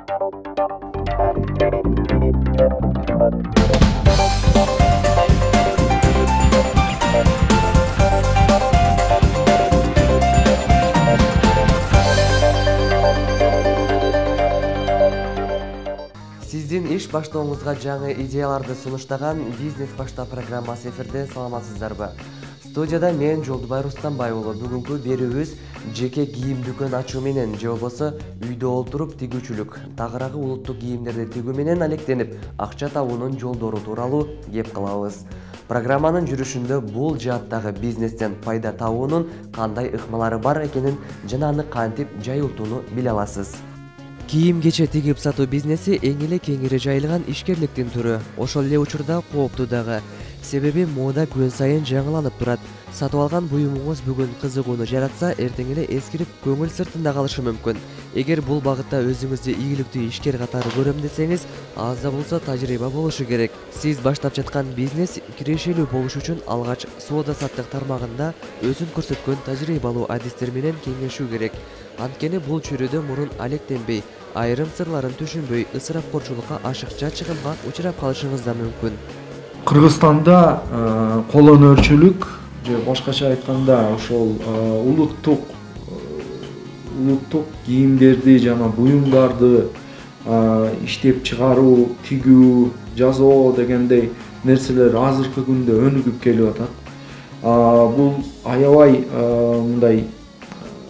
Сиздин иш баштооңузга жаңы идеяларды сунуштаган бизнес башта программасы эфирде. Саламатсыздарбы? Студияда мен Жолдубай Рустанбай уулу. Бүгүнкү берүүбүз жеке кийим дүкөн ачуу менен же болбосо үйдө олтуруп тигүүчүлүк, тагыраагы улуттук кийимдерди тигүү менен алектенип акча табуунун жолдору тууралуу кеп кылабыз. Программанын жүрүшүндө бул жааттагы бизнестен пайда табуунун кандай ыкмалары бар экенин жана аны кантип жайылтууну биле аласыз. Кийим-кече тигип сатуу бизнеси эң эле кеңири жайылган ишкерликтин түрү. Ошол эле учурда кооптуу дагы. Себеби мода күн сайын жаңыланып турат. Сатып алган буюмуңуз бүгүн кызыгууну жаратса, эртең эле эскирип, көңүл сыртында калышы мүмкүн. Эгер бул багытта өзүңүздү ийгиликтүү ишкер катары көрөм десеңиз, аз да болсо тажрыйба болушу керек. Сиз баштап жаткан бизнес кирешелүү болуш үчүн алгач соода-саттык тармагында өзүн көрсөткөн тажрыйбалуу адистер менен кеңешүү керек. Анткени бул чүйрөдө мурун алектенбей, айрым сырларын түшүнбөй, ысырапкорчулукка ашыкча чыгымга учурап калышыңыз да мүмкүн. Кыргызстанда колонөрчүлүк же башкача айтканда ошол улуттук кийимдерди жана буюмдарды иштеп чыгаруу, тигүү, жасоо дегендей нерселер азыркы күндө өнүгүп келип атат. Бул аябай мындай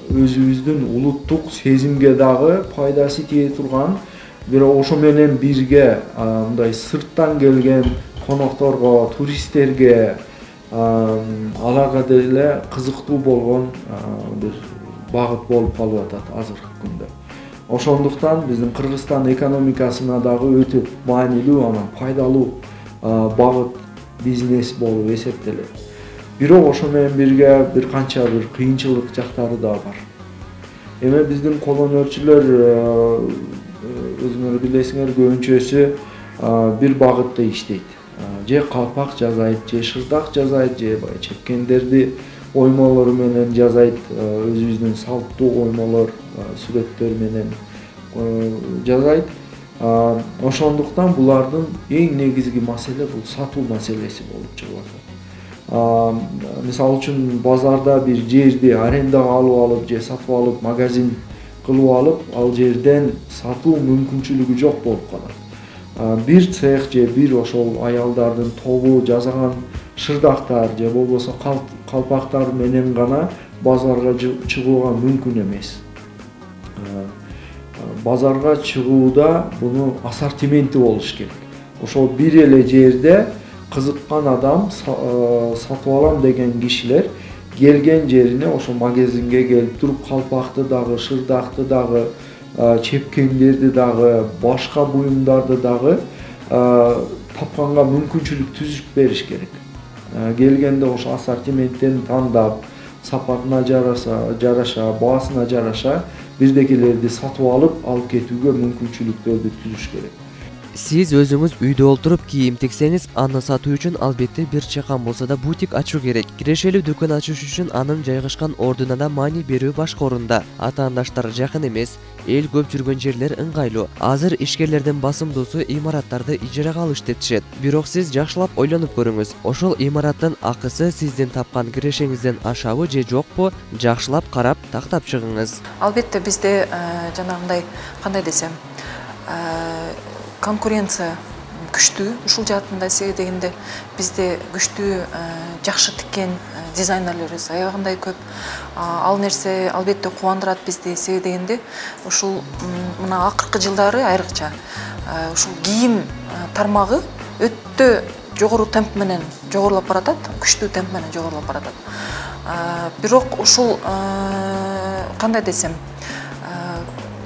өзүбүздүн улуттук сезимге дагы пайдасы тие турган, бирок ошо менен бирге мындай сырттан келген конокторго, туристтерге, аларга деле кызыктуу болгон бир багыт болуп калып атат азыркы күндө. Ошондуктан биздин Кыргызстан экономикасына дагы өтө маанилүү, анан пайдалуу багыт бизнес болуп эсептелет. Бирок ошо менен бирге бир канча бир кыйынчылык жактары да бар. Эми биздин колонөрчүлөр өзүңөр билесиңер, көбүнчөсү бир багытта иштейт. Же калпак жасайт, же шырдак жасайт, же чепкендерди оймолору менен жасайт, өзүбүздүн салттуу оймолор, сүрөттөр менен жасайт. Ошондуктан булардын эң негизги маселе бул сатуу маселеси болуп чыгып атат. Мисалы үчүн базарда бир жерди арендага алып алып же сатып алып, магазин кылып алып, ал жерден сатуу мүмкүнчүлүгү жок болуп калат. Бир цех же бир ошол аялдардын тобу жасаган шырдактар же болбосо калпактар менен гана базарга чыгууга мүмкүн эмес. Базарга чыгууда буну ассортименти болуш керек. Ошол бир эле жерде кызыккан адам, сатып алам деген кишилер келген жерине ошо магазинге келип туруп калпакты дагы, шырдакты дагы, чепкендерди дагы, башка буюмдарды дагы тапканга мүмкүнчүлүк түзүп бериш керек. Келгенде ошо ассортименттен тандап, сапатына жараша, баасына жараша бирдекелерди сатып алып кетүүгө мүмкүнчүлүктөрдү түзүш керек. Сиз өзүңүз үйдө олтуруп кийим тиксеңиз, аны сатуу үчүн албетте бир чакан болсо да бутик ачуу керек. Кирешелүү дүкөн ачыш үчүн анын жайгашкан ордуна да маани берүү башка орунда. Атаандаштар жакын эмес, эл көп жүргөн жерлер ыңгайлуу. Азыр ишкерлердин басымдуусу имараттарды ижарага алып иштетишет. Бирок сиз жакшылап ойлонуп көрүңүз. Ошол имараттын акысы сиздин тапкан кирешеңизден ашабы же жокпу? Жакшылап карап, тактап чыгыңыз. Албетте бизде жанагындай, кандай десем, конкуренция күчтүү, ушул жаатында дегенде бизде күчтүү жакшы тиккен дизайнерлерибиз аябагандай көп. Ал нерсе албетте кубандырат бизди, дегенде ушул мына акыркы жылдары айрыкча ушул кийим тармагы өтө жогору темп менен жогорулап баратат, күчтүү темп менен жогорулап баратат. Бирок ушул кандай десем,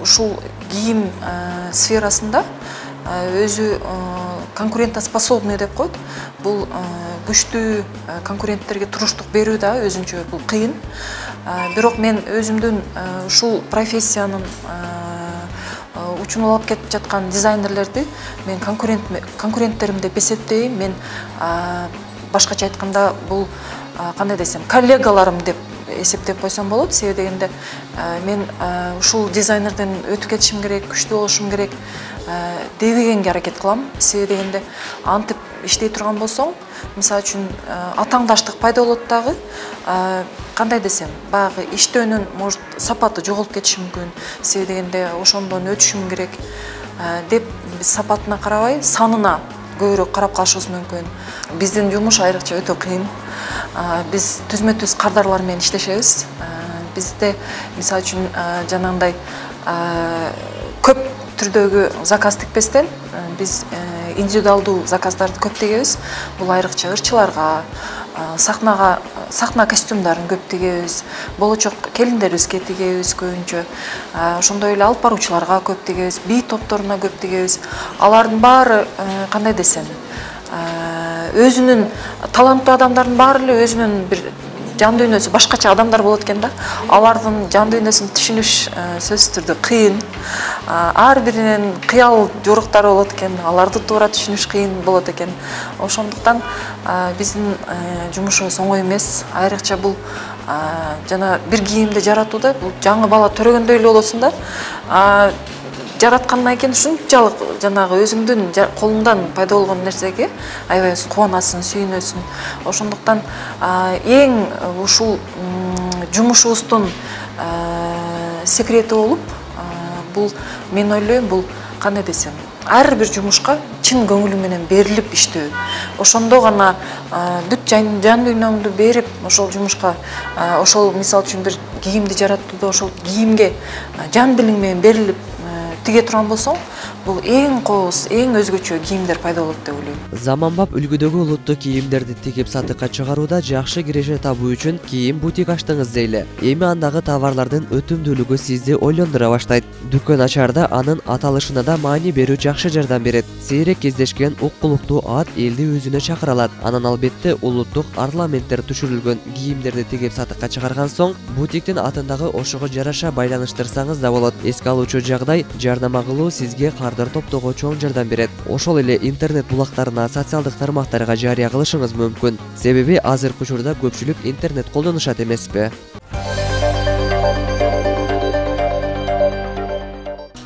ушул кийим сферасында өзү конкурентоспособный деп коет. Бул күчтүү конкуренттерге туруштук берүү да өзүнчө бул кыйын. Бирок мен өзүмдүн ушул профессиянын учунулуп кетип жаткан дизайнерлерди мен конкуренттерим деп эсептейм. Мен башкача айтканда бул кандай десем, коллегаларым деп эсептеп койсом болот. Себеби дегенде мен ушул дизайнерден өтүп кетишим керек, күчтүү болушум керек дебегенге аракет кылам. Себеби дегенде антип иштей турган болсоң, мисалы үчүн атаңдаштык пайда болот дагы. Кандай десем, баягы иштөөнүн может сапаты жоголуп кетиши мүмкүн. Себеби дегенде ошондон өтүшүм керек деп биз сапатына карабай, санына көбүрөөк карап калышыбыз мүмкүн. Биздин жумуш айрыкча өтө кыйын. Биз түзмө-түз кардарлар менен иштешебиз. Бизде мисалы үчүн жанагындай көп түрдөгү заказ тикпестен биз индивидуалдуу заказдарды көп тигебиз. Бул айрыкча ырчыларга, сахна костюмдарын көп тигебиз. Болочок келиндерибизге тигебиз көбүнчө. Ошондой эле алып баруучуларга көп тигебиз, би топторуна көп тигебиз. Алардын баары кандай десем, өзүнүн таланттуу адамдардын баары эле өзүнүн бир жан дүйнөсү башкача адамдар болот экен да. Алардын жан дүйнөсүн түшүнүш сөзсүз түрдө кыйын. Ар биринин кыял жоруктары болот экен. Аларды туура түшүнүш кыйын болот экен. Ошондуктан биздин жумушубуз оңой эмес. Айрыкча бул жана бир кийимди жаратууда бул жаңы бала төрөгөндөй эле болосуң да. Жараткандан кийин ушунчалык жанагы өзүңдүн колуңдан пайда болгон нерсеге аябай кубанасың, сүйүнөсүң. Ошондуктан эң ушул жумушубуздун секрети болуп, бул мен ойлойм, бул кандай десем, ар бир жумушка чын көңүлүң менен берилип иштөө. Ошондо гана бүт жан дүйнөңдү берип ошол жумушка, ошол мисалы үчүн бир кийимди жаратууда ошол кийимге жан дилиң менен берилип тиге турган болсоң, бул эң кооз, эң өзгөчө кийимдер пайда болот деп ойлойм. Заманбап үлгүдөгү улуттук кийимдерди тигип сатыкка чыгарууда жакшы киреше табуу үчүн кийим бутик ачтыңыз дейли. Эми андагы товарлардын өтүмдүүлүгү сизди ойлондура баштайт. Дүкөн ачарда анын аталышына да маани берүү жакшы жардам берет. Сейрек кездешкен уккулуктуу ат элди өзүнө чакыра алат. Анан албетте улуттук орнаменттер түшүрүлгөн кийимдерди тигип сатыкка чыгарган соң, бутиктин атын дагы ошого жараша байланыштырсаңыз да болот. Эске алуучу жагдай жарнама кылуу сизге кардыр топтоого чоң жардам берет. Ошол эле интернет булактарына, социалдык тармактарга жарыя кылышыңыз мүмкүн. Себеби азыркы учурда көпчүлүк интернет колдонушат эмеспи?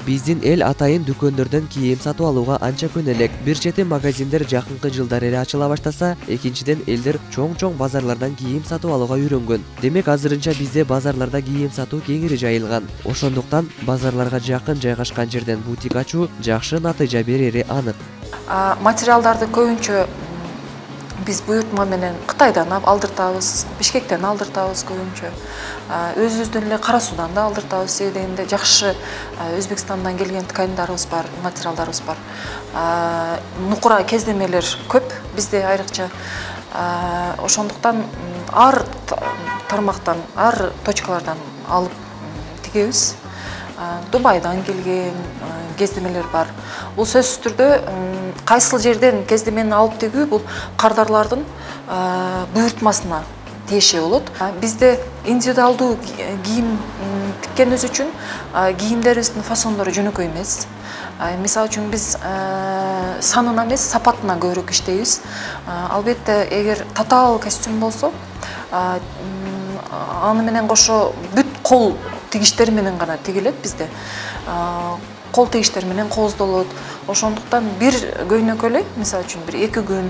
Биздин эл атайын дүкөндөрдөн кийим сатып алууга анча күн элек. Бир чети магазиндер жакынкы жылдары эле ачыла баштаса, экинчиден элдер чоң базарлардан кийим сатып алууга үйрөнгөн. Демек азырынча бизде базарларда кийим сатуу кеңири жайылган. Ошондуктан базарларга жакын жайгашкан жерден бутик ачуу жакшы натыйжа берери анык. Материалдарды көбүнчө биз буйртма менен Кытайдан алдыртабыз, Бишкектен алдыртабыз көбүнчө. Өзүбүздүн эле Кара Суудан да алдыртабыз. Себеби дегенде жакшы Өзбекстандан келген ткандарыбыз бар, материалдарыбыз бар. Нукура кездемелер көп бизде айрыкча. Ошондуктан ар тармактан, ар точкалардан алып тигебиз. Дубайдан келген кездемелер бар. Бул сөзсүз түрдө кайсыл жерден кездемени алып тигүү бул кардарлардын буйртмасына тиеши болот. Бизде индивидуалдуу кийим тиккенибиз үчүн кийимдерибиздин фасондору жөнөкөй эмес. Мисалы үчүн биз санына эмес, сапатына көбүрөөк иштейбиз. Албетте, эгер татаал костюм болсо, аны менен кошо бүт кол тигиштер менен гана тигилет бизде. Кол тигиштер менен кооздолот. Ошондуктан бир көйнөк эле, мисалы үчүн бир 2 күн,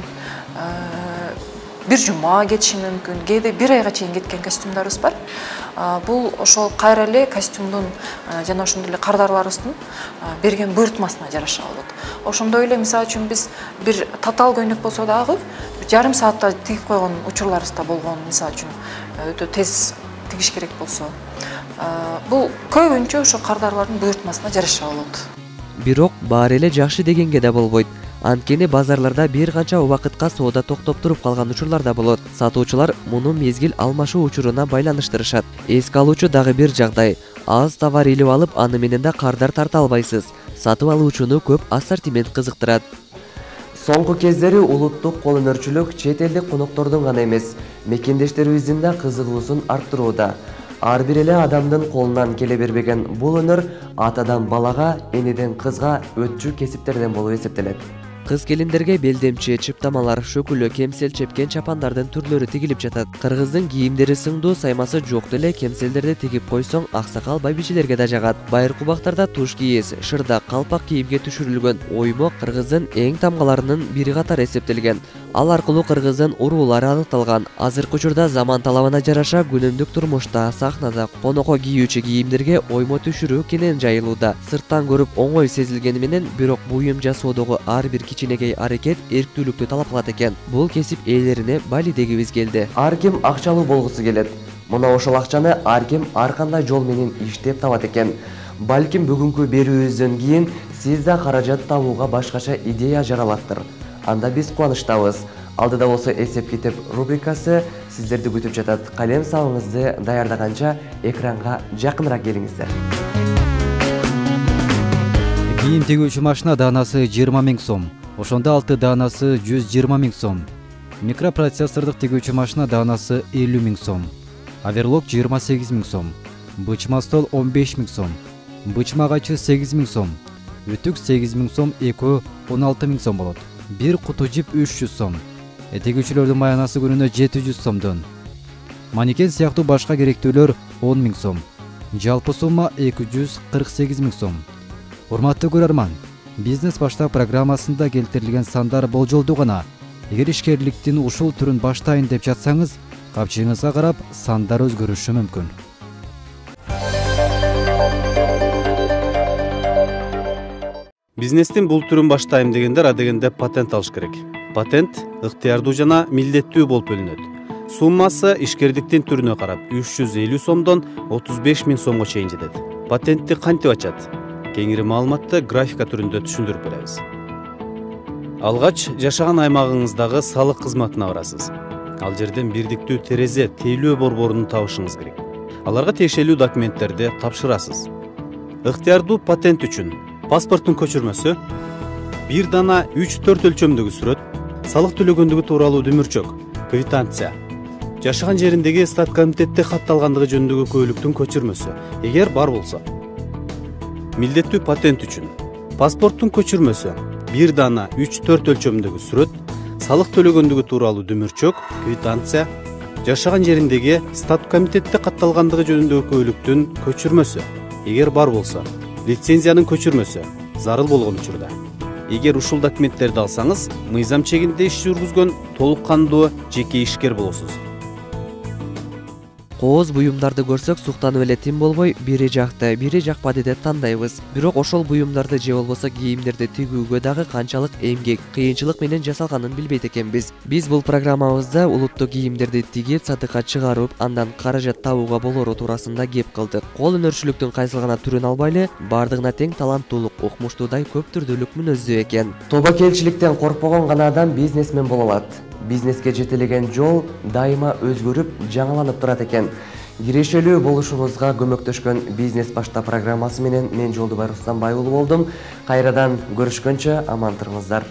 бир жума кетиши мүмкүн, кээде 1 айга чейин кеткен костюмдарыбыз бар. Бул ошол кайра эле костюмдун жана ошондой эле кардарларыбыздын берген буйртмасына жараша болот. Ошондой эле мисалы үчүн биз бир татаал көйнөк болсо дагы жарым саатта тигип койгон учурларыбыз да болгон, мисалы үчүн өтө тез тигиш керек болсо. Бул көбүнчө ошо кардарлардын буйртмасына жараша болот. Бирок баары эле жакшы дегенге да болбойт. Анткени базарларда бир канча убакытка соода токтоп туруп калган учурлар да болот. Сатуучулар муну мезгил алмашуу учуруна байланыштырышат. Эске алуучу дагы бир жагдай. Аз товар илип алып, аны менен да кардар тарта албайсыз. Сатып алуучуну көп ассортимент кызыктырат. Соңку кездери улуттук кол өнөрчүлүк чет элдик коноктордун гана эмес, мекендештерибиздин да кызыгуусун арттырууда. Ар бир эле адамдын колунан келе бербеген бул өнөр атадан балага, энеден кызга өтчү кесиптерден болуп эсептелет. Кыз келиндерге белдемчи, чыптамалар, шөкүлө, кемсел чепкен чапандардын түрлөрү тигилип жатат. Кыргыздын кийимдери сыңдуу, саймасы жок деле кемселдерди тигип койсоң, аксакал байбичелерге да жагат. Байыркубактарда туш кийиз, шырда, калпак кийимге түшүрүлгөн оймок кыргыздын эң тамгаларынын бири катары эсептелген. Ал аркылуу кыргыздын уруулары аныкталган. Азыркы учурда заман талабына жараша күнүмдүк турмушта, сахнада конокко кийүүчү кийимдерге оймо түшүрүү кенен жайылууда. Сырттан көрүп оңой сезилгени менен, бирок буюм жасоодогу ар бир кичинекей аракет эрктүүлүктү талап кылат экен. Бул кесип ээлерине бали дегибиз келди. Ар ким акчалуу болгусу келет. Мына ошол акчаны ар ким ар кандай жол менен иштеп табат экен. Балким бүгүнкү берүүбүздөн кийин сиз да каражат табууга башкача идея жаралаттыр. Анда биз кубанычтабыз. Алдыда болсо эсеп китеп рубрикасы сиздерди күтүп жатат. Калем сабыңызды даярдаганча экранга жакыныраак келиңиздер. Кийим тигүүчү машина даанасы 20 000 сом. Ошондо 6 даанасы 120 000 сом. Микропроцессордук тигүүчү машина даанасы 50 000 сом. Оверлок 28 000 сом. Бычма стол 15 000 сом. Бычма качы 8 000 сом. Үтүк 8 000 сом, экөө 16 000 сом болот. Бир куту жип 300 сом. Тигүүчүлөрдүн маянасы күнүнө 700 сомдон. Манекен сыяктуу башка керектүүлөр 10 000 сом. Жалпы сумма 248 000 сом. Урматтуу көрөрман, бизнес баштап программасында келтирилген сандар болжолдуу гана. Эгер ишкерликтин ушул түрүн баштайын деп жатсаңыз, капчыгыңызга карап сандар өзгөрүшү мүмкүн. Бизнестин бул түрүн баштайм дегендер адегенде патент алыш керек. Патент ыктыярдуу жана милдеттүү болуп бөлүнөт. Суммасы ишкердиктин түрүнө карап 350 сомдон 35 000 сомго чейин жетет. Патентти кантип ачат? Кеңири маалыматты графика түрүндө түшүндүрүп беребиз. Алгач жашаган аймагыңыздагы салык кызматына барасыз. Ал жерден бирдиктүү терезе тейлөө борборун табышыңыз керек. Аларга тиешелүү документтерди тапшырасыз. Ыктыярдуу патент үчүн паспорттун көчүрмөсү, бир дана 3-4 өлчөмдөгү сүрөт, салык төлөгөндүгү тууралуу дүмүрчөк, квитанция, жашаган жериндеги стат комитетте катталгандыгы жөнүндөгү күбөлүктүн көчүрмөсү, эгер бар болсо. Милдеттүү патент үчүн паспорттун көчүрмөсү, бир дана 3-4 өлчөмдөгү сүрөт, салык төлөгөндүгү тууралуу дүмүрчөк, квитанция, жашаган жериндеги стат комитетте катталгандыгы жөнүндөгү күбөлүктүн көчүрмөсү, эгер бар болсо. Лицензиянын көчүрмөсү зарыл болгон учурда. Эгер ушул документтерди алсаңыз, мыйзам чегинде иш жүргүзгөн толук кандуу жеке ишкер болосуз. Кооз буюмдарды көрсөк суктанып эле тим болбой, бири жакты, бири жакпады деп тандайбыз. Бирок ошол буюмдарды же болбосо кийимдерди тигүүгө дагы канчалык эмгек, кыйынчылык менен жасалганын билбейт экенбиз. Биз бул программабызда улуттук кийимдерди тигип, сатыкка чыгарып, андан каражат табууга болору туурасында кеп кылдык. Кол өнөрчүлүктүн кайсы гана түрүн албайлы, бардыгына тең таланттуулук, укмуштуудай көп түрдүүлүк мүнөздүү экен. Тобокелчиликтен коркпогон гана адам бизнесмен боло алат. Бизнеске жетелеген жол дайыма өзгөрүп, жаңыланып турат экен. Кирешелүү болушуңузга көмөктөшкөн бизнес башта программасы менен мен Жолдубай Рустанбай уулу болдум. Кайрадан көрүшкөнчө аман туруңуздар.